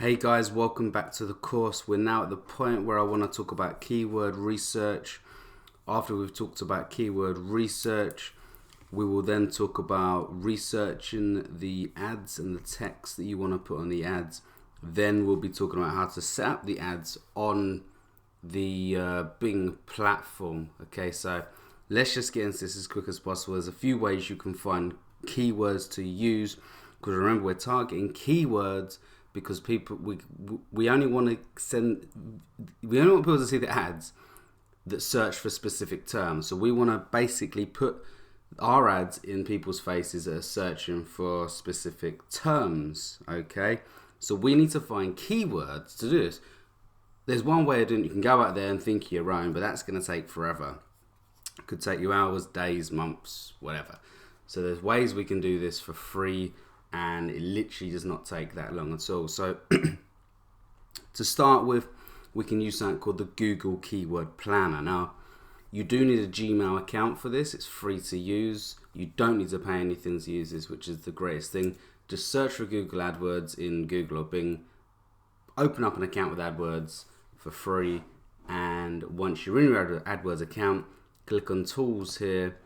Hey guys, welcome back to the course. We're now at the point where I want to talk about keyword research. After we've talked about keyword research, we will then talk about researching the ads and the text that you want to put on the ads. Then we'll be talking about how to set up the ads on the Bing platform. Okay, so let's just get into this as quick as possible. There's a few ways you can find keywords to use, because remember, we're targeting keywords because people we only want people to see the ads that search for specific terms. So we want to basically put our ads in people's faces that are searching for specific terms. Okay, so we need to find keywords to do this. There's one way of doing it. You can go out there and think of your own, but that's going to take forever. It could take you hours, days, months, whatever. So there's ways we can do this for free, and it literally does not take that long at all. So to start with, we can use something called the Google Keyword Planner. Now, you do need a Gmail account for this. It's free to use. You don't need to pay anything to use this, which is the greatest thing. Just search for Google AdWords in Google or Bing. Open up an account with AdWords for free. And once you're in your AdWords account, click on Tools here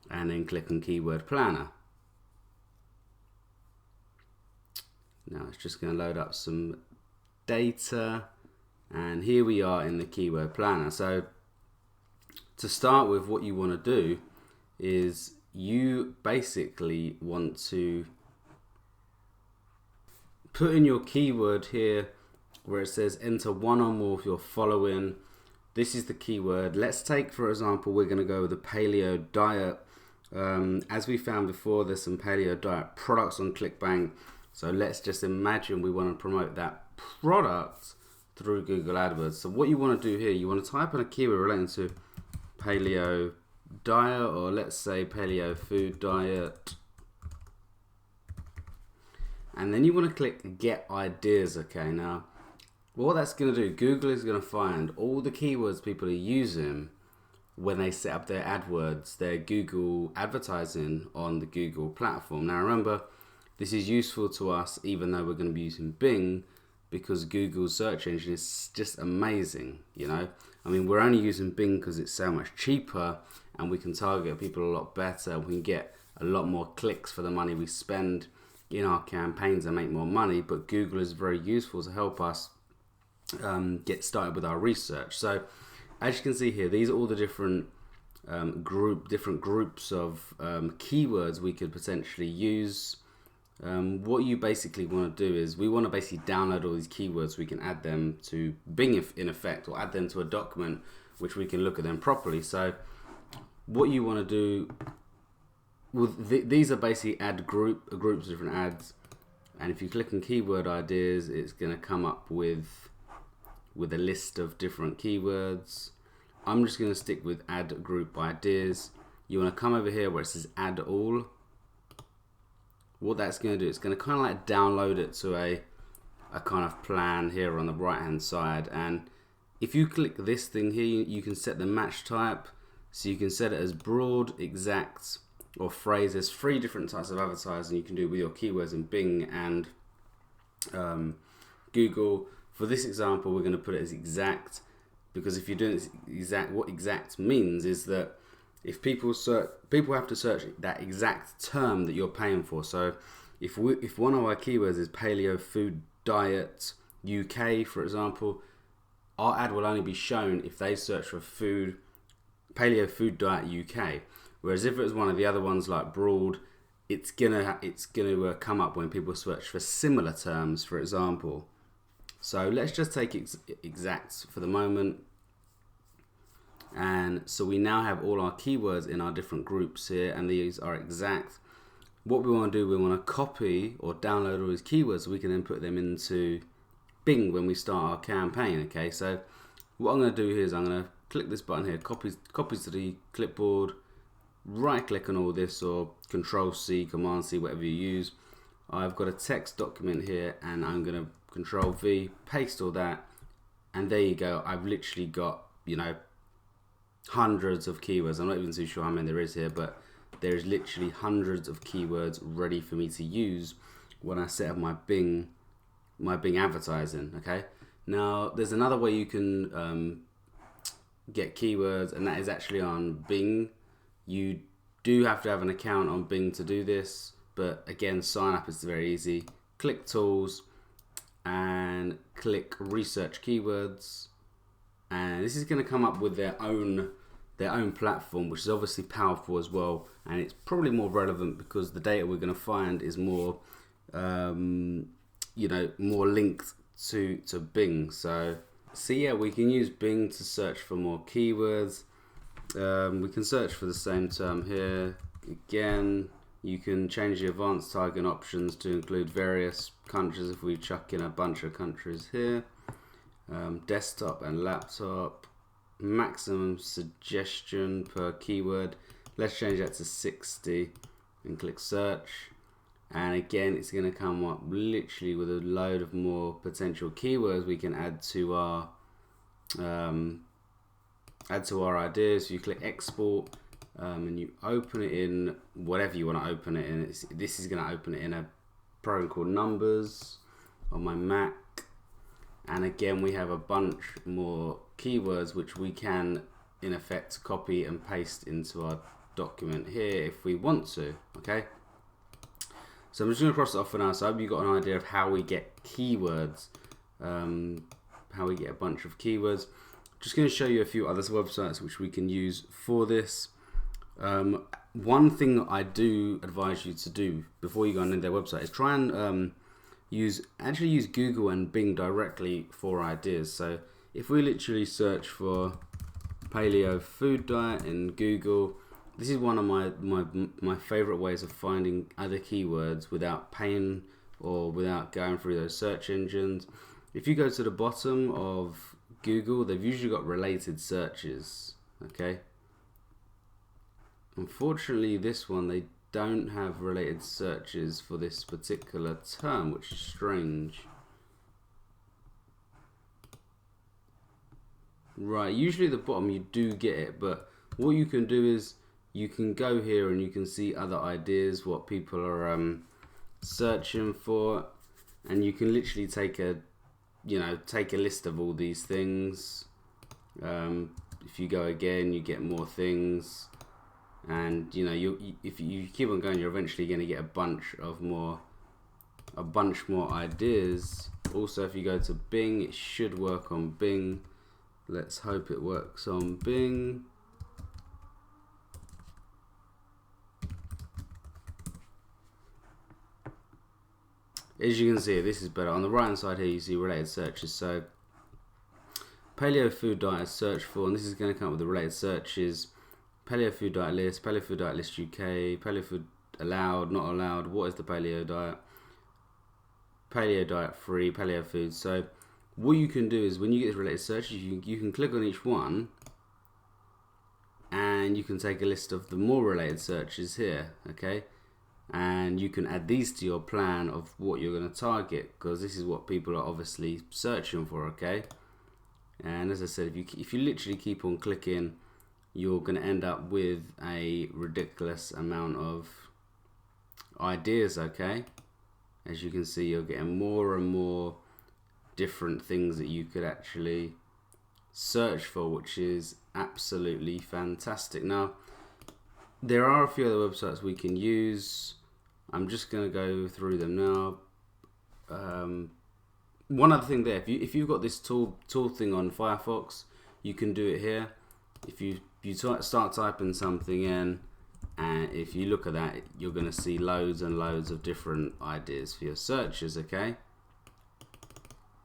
and then click on Keyword Planner. Now it's just going to load up some data, and here we are in the Keyword Planner. So to start with, what you want to do is you basically want to put in your keyword here where it says enter one or more of your following. This is the keyword. Let's take, for example, we're going to go with the paleo diet. As we found before, there's some paleo diet products on ClickBank. So let's just imagine we want to promote that product through Google AdWords. So what you want to do here, you want to type in a keyword relating to paleo diet, or let's say paleo food diet. And then you want to click get ideas. Okay, now what that's going to do, Google is going to find all the keywords people are using when they set up their AdWords, their Google advertising on the Google platform. Now remember, this is useful to us even though we're going to be using Bing, because Google's search engine is just amazing, you know. I mean, we're only using Bing because it's so much cheaper and we can target people a lot better. We can get a lot more clicks for the money we spend in our campaigns and make more money, but Google is very useful to help us get started with our research. So as you can see here, these are all the different groups of keywords we could potentially use. What you basically want to do is we want to basically download all these keywords so we can add them to Bing in effect, or add them to a document which we can look at them properly. So what you want to do with these are basically groups of different ads, and if you click on keyword ideas, it's going to come up with a list of different keywords. I'm just going to stick with add group ideas. You want to come over here where it says add all. What that's going to do, it's going to kind of like download it to a kind of plan here on the right hand side. And if you click this thing here, you can set the match type. So you can set it as broad, exact, or phrase. There's 3 different types of advertising you can do with your keywords in Bing and Google. For this example, we're going to put it as exact, because if you're doing this exact, what exact means is that if people have to search that exact term that you're paying for. So if one of our keywords is paleo food diet UK, for example, our ad will only be shown if they search for paleo food diet UK. Whereas if it was one of the other ones like broad, it's gonna come up when people search for similar terms, for example. So let's just take exact for the moment. And so we now have all our keywords in our different groups here, and these are exact. What we want to do, we want to copy or download all these keywords so we can then put them into Bing when we start our campaign. Okay, so what I'm going to do here is I'm going to click this button here, copies to the clipboard, right click on all this, or Control C, Command C, whatever you use. I've got a text document here, and I'm going to Control V, paste all that, and there you go. I've literally got, you know, hundreds of keywords. I'm not even too sure how many there is here, but there's literally hundreds of keywords ready for me to use when I set up my Bing my Bing advertising. Okay, now there's another way you can get keywords, and that is actually on Bing. You do have to have an account on Bing to do this, but again, sign up is very easy. Click tools and click research keywords, and this is going to come up with their own platform, which is obviously powerful as well, and it's probably more relevant because the data we're going to find is more more linked to Bing. So yeah, we can use Bing to search for more keywords. We can search for the same term here. Again, you can change the advanced targeting options to include various countries if we chuck in a bunch of countries here. Desktop and laptop. Maximum suggestion per keyword. Let's change that to 60 and click search. And again, it's going to come up literally with a load of more potential keywords we can add to our ideas. You click export and you open it in whatever you want to open it in. This is going to open it in a program called Numbers on my Mac. And again, we have a bunch more keywords which we can in effect copy and paste into our document here if we want to. Okay, so I'm just going to cross it off for now. So I hope you got an idea of how we get keywords, how we get a bunch of keywords. Just going to show you a few other websites which we can use for this. One thing that I do advise you to do before you go on their website is try and use Google and Bing directly for ideas. So if we literally search for paleo food diet in Google, this is one of my favorite ways of finding other keywords without pain or without going through those search engines. If you go to the bottom of Google, they've usually got related searches. Okay, unfortunately this one they don't have related searches for this particular term, which is strange. Right, usually at the bottom you do get it, but what you can do is you can go here and you can see other ideas, what people are searching for, and you can literally take a list of all these things. If you go again, you get more things. And if you keep on going, you're eventually going to get a bunch more ideas. Also, if you go to Bing, it should work on Bing. Let's hope it works on Bing. As you can see, this is better. On the right hand side here, you see related searches. So paleo food diet search for, and this is going to come up with the related searches. Paleo food diet list UK, paleo food allowed, not allowed, what is the paleo diet free, paleo food. So what you can do is when you get related searches, you can click on each one and you can take a list of the more related searches here. Okay, and you can add these to your plan of what you're going to target, because this is what people are obviously searching for. Okay, and as I said, if you literally keep on clicking, you're going to end up with a ridiculous amount of ideas. Okay, as you can see, you're getting more and more different things that you could actually search for, which is absolutely fantastic. Now, there are a few other websites we can use. I'm just going to go through them now. One other thing there, if you've got this tool thing on Firefox, you can do it here. If you start typing something in, and if you look at that, you're going to see loads and loads of different ideas for your searches. Okay,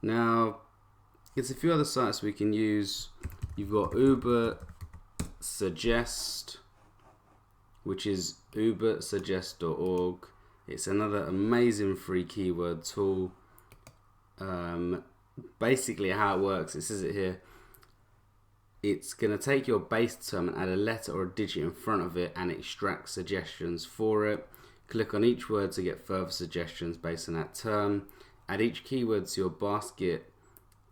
now there's a few other sites we can use. You've got Uber Suggest, which is ubersuggest.org. It's another amazing free keyword tool. Basically how it works, it says it here, it's going to take your base term and add a letter or a digit in front of it and extract suggestions for it. Click on each word to get further suggestions based on that term. Add each keyword to your basket,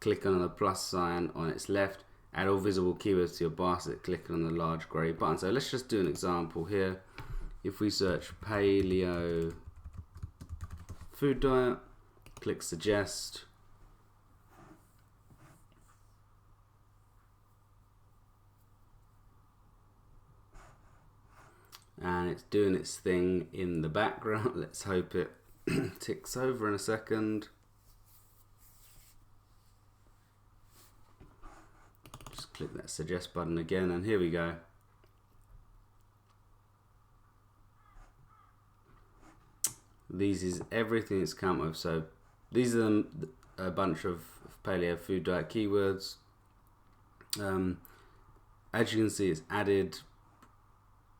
click on the plus sign on its left. Add all visible keywords to your basket, clicking on the large grey button. So let's just do an example here. If we search paleo food diet, click suggest. And it's doing its thing in the background. Let's hope it ticks over in a second. Just click that suggest button again, and here we go. These is everything it's come up with. So these are a bunch of paleo food diet keywords. As you can see, it's added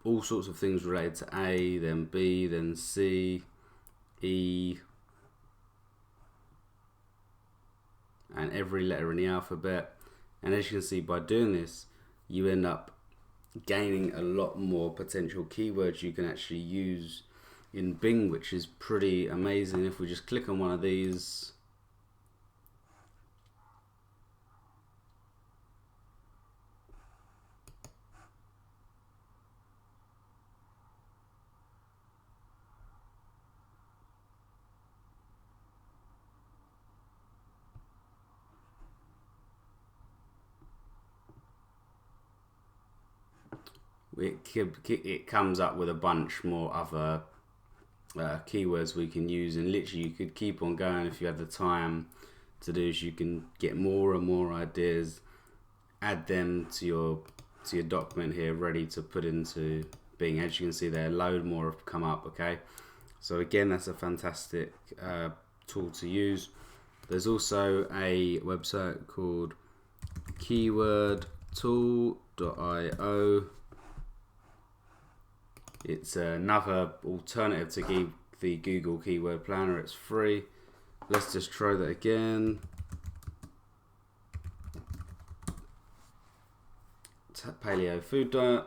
all sorts of things related to A, then B, then C, E, and every letter in the alphabet. And as you can see, by doing this, you end up gaining a lot more potential keywords you can actually use in Bing, which is pretty amazing. If we just click on one of these, it comes up with a bunch more other keywords we can use, and literally you could keep on going if you have the time to do this. You can get more and more ideas, add them to your document here, ready to put into Bing. As you can see there, a load more have come up. Okay, so again, that's a fantastic tool to use. There's also a website called keywordtool.io. It's another alternative to the Google Keyword Planner. It's free. Let's just try that again. Paleo food diet.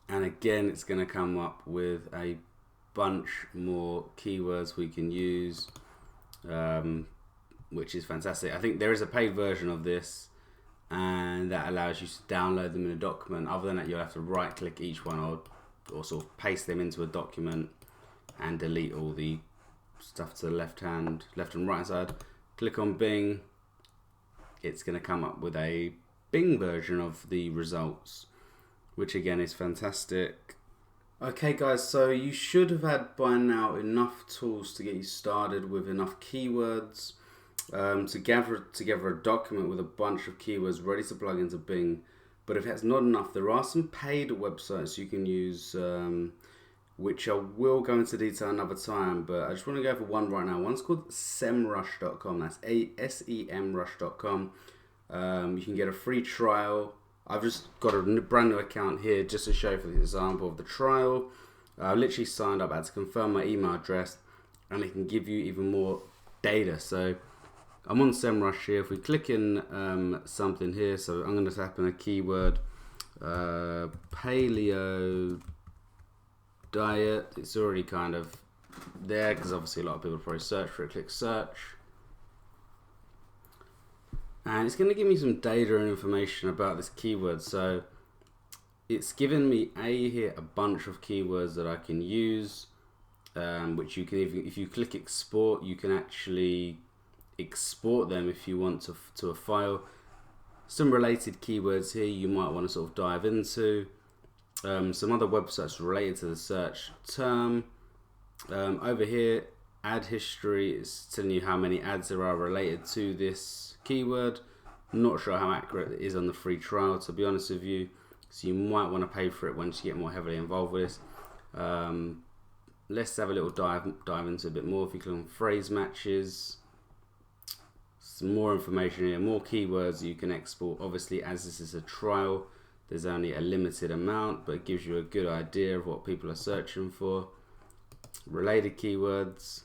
And again, it's going to come up with a bunch more keywords we can use, which is fantastic. I think there is a paid version of this, and that allows you to download them in a document. Other than that, you'll have to right click each one or sort of paste them into a document and delete all the stuff to the left and right hand side. Click on Bing. It's going to come up with a Bing version of the results, which again is fantastic. Okay guys, so you should have had by now enough tools to get you started with enough keywords to gather together a document with a bunch of keywords ready to plug into Bing. But if that's not enough, there are some paid websites you can use, which I will go into detail another time, but I just want to go for one right now. One's called semrush.com. That's semrush.com. You can get a free trial. I've just got a brand new account here just to show for the example of the trial. I literally signed up. I had to confirm my email address, and it can give you even more data. So I'm on SEMrush here. If we click in something here, so I'm going to type in a keyword, paleo diet. It's already kind of there because obviously a lot of people probably search for it. Click search. And it's going to give me some data and information about this keyword. So it's given me here a bunch of keywords that I can use, which you can, if you click export, you can actually export them if you want to a file. Some related keywords here you might want to sort of dive into. Some other websites related to the search term. Over here, ad history is telling you how many ads there are related to this keyword. Not sure how accurate it is on the free trial, to be honest with you, so you might want to pay for it once you get more heavily involved with this. Let's have a little dive into a bit more. If you click on phrase matches, some more information here, more keywords you can export. Obviously, as this is a trial, there's only a limited amount, but it gives you a good idea of what people are searching for. Related keywords.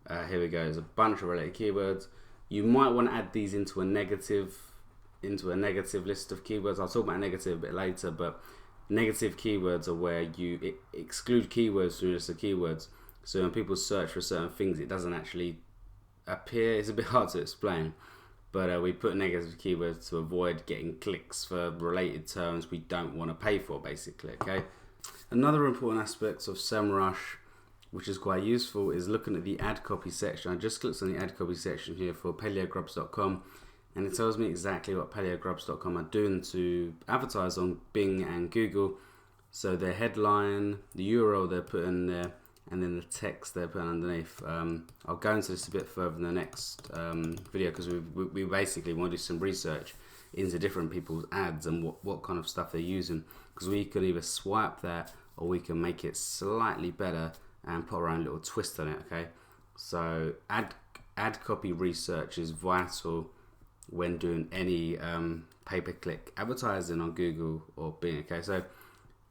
Here we go. There's a bunch of related keywords. You might want to add these into a negative list of keywords. I'll talk about negative a bit later, but negative keywords are where you exclude keywords from just the keywords. So when people search for certain things, it doesn't actually appear. It's a bit hard to explain, but we put negative keywords to avoid getting clicks for related terms we don't want to pay for, basically. Okay. Another important aspect of SEMrush, which is quite useful, is looking at the ad copy section. I just clicked on the ad copy section here for paleogrubs.com, and it tells me exactly what paleogrubs.com are doing to advertise on Bing and Google. So their headline, the URL they're putting there, and then the text they're putting underneath. I'll go into this a bit further in the next video, because we basically want to do some research into different people's ads and what kind of stuff they're using, because we can either swipe that or we can make it slightly better and put our own little twist on it. Okay, so ad copy research is vital when doing any pay-per-click advertising on Google or Bing. Okay, so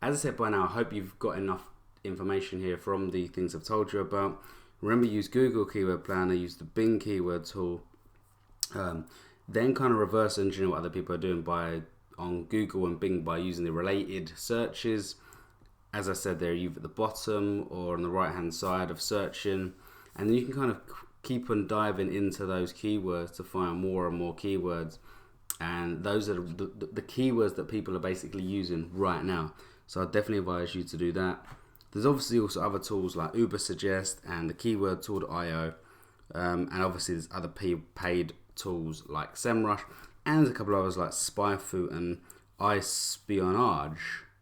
as I said by now, I hope you've got enough information here from the things I've told you about. Remember, use Google Keyword Planner, use the Bing keyword tool, then kind of reverse engineer what other people are doing on Google and Bing by using the related searches. As I said, they're either at the bottom or on the right hand side of searching, and then you can kind of keep on diving into those keywords to find more and more keywords, and those are the keywords that people are basically using right now. So I definitely advise you to do that. There's obviously also other tools like Ubersuggest and the keyword tool.io, and obviously there's other paid tools like SEMrush, and there's a couple of others like SpyFu and iSpionage.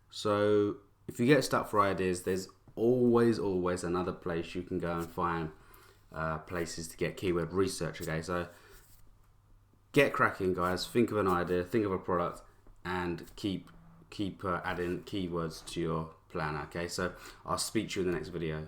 So if you get stuck for ideas, there's always another place you can go and find places to get keyword research. Okay, so get cracking, guys. Think of an idea, think of a product, and keep adding keywords to your planner. Okay, so I'll speak to you in the next video.